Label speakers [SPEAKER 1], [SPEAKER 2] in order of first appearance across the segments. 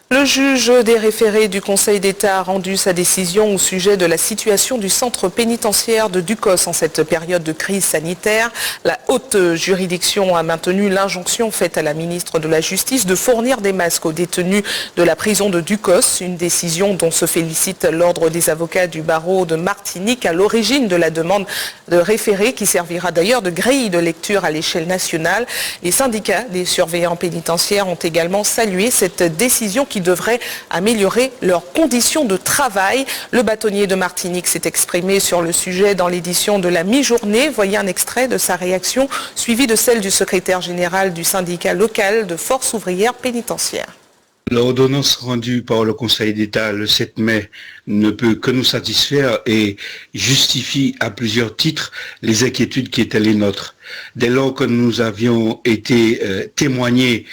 [SPEAKER 1] Le juge des référés du Conseil d'État a rendu sa décision au sujet de la situation du centre pénitentiaire de Ducos en cette période de crise sanitaire. La haute juridiction a maintenu l'injonction faite à la ministre de la Justice de fournir des masques aux détenus de la prison de Ducos, une décision dont se félicite l'Ordre des avocats du barreau de Martinique à l'origine de la demande de référé qui servira d'ailleurs de grille de lecture à l'échelle nationale. Les syndicats des surveillants pénitentiaires ont également salué cette décision qui devrait améliorer leurs conditions de travail. Le bâtonnier de Martinique s'est exprimé sur le sujet dans l'édition de la mi-journée. Voyez un extrait de sa réaction, suivi de celle du secrétaire général du syndicat local de force ouvrière pénitentiaire.
[SPEAKER 2] L'ordonnance rendue par le Conseil d'État le 7 mai ne peut que nous satisfaire et justifie à plusieurs titres les inquiétudes qui étaient les nôtres. Dès lors que nous avions été témoignés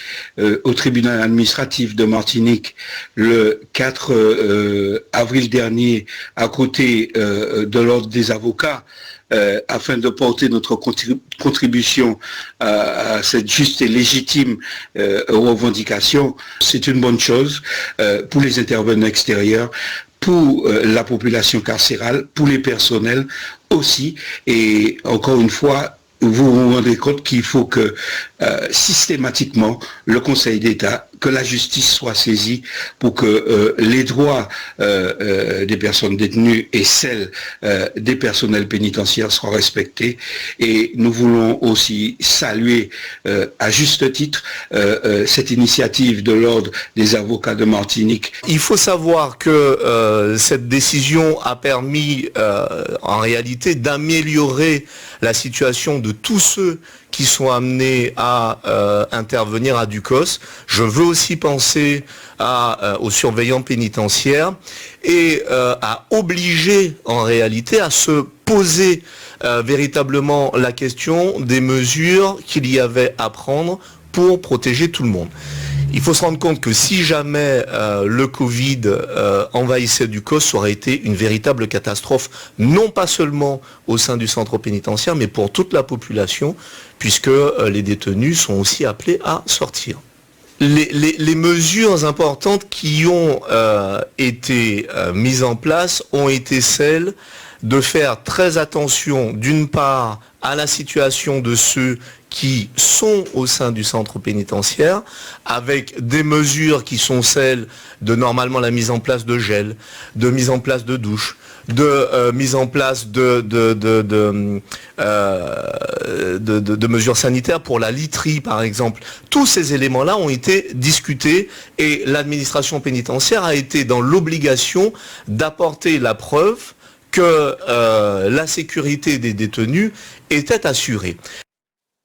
[SPEAKER 2] au tribunal administratif de Martinique le 4 avril dernier à côté de l'Ordre des avocats, afin de porter notre contribution à cette juste et légitime revendication, c'est une bonne chose pour les intervenants extérieurs, pour la population carcérale, pour les personnels aussi. Et encore une fois, vous vous rendez compte qu'il faut que systématiquement le Conseil d'État, que la justice soit saisie pour que les droits des personnes détenues et celles des personnels pénitentiaires soient respectés. Et nous voulons aussi saluer à juste titre cette initiative de l'Ordre des avocats de Martinique.
[SPEAKER 3] Il faut savoir que cette décision a permis en réalité d'améliorer la situation de tous ceux qui sont amenés à intervenir à Ducos. Je veux aussi penser aux surveillants pénitentiaires et à obliger en réalité à se poser véritablement la question des mesures qu'il y avait à prendre pour protéger tout le monde. Il faut se rendre compte que si jamais le Covid envahissait Ducos, ça aurait été une véritable catastrophe, non pas seulement au sein du centre pénitentiaire, mais pour toute la population, puisque les détenus sont aussi appelés à sortir. Les mesures importantes qui ont été mises en place ont été celles de faire très attention, d'une part, à la situation de ceux qui sont au sein du centre pénitentiaire, avec des mesures qui sont celles de normalement la mise en place de gel, de mise en place de douche, de mise en place de mesures sanitaires pour la literie par exemple. Tous ces éléments-là ont été discutés et l'administration pénitentiaire a été dans l'obligation d'apporter la preuve que la sécurité des détenus était assurée.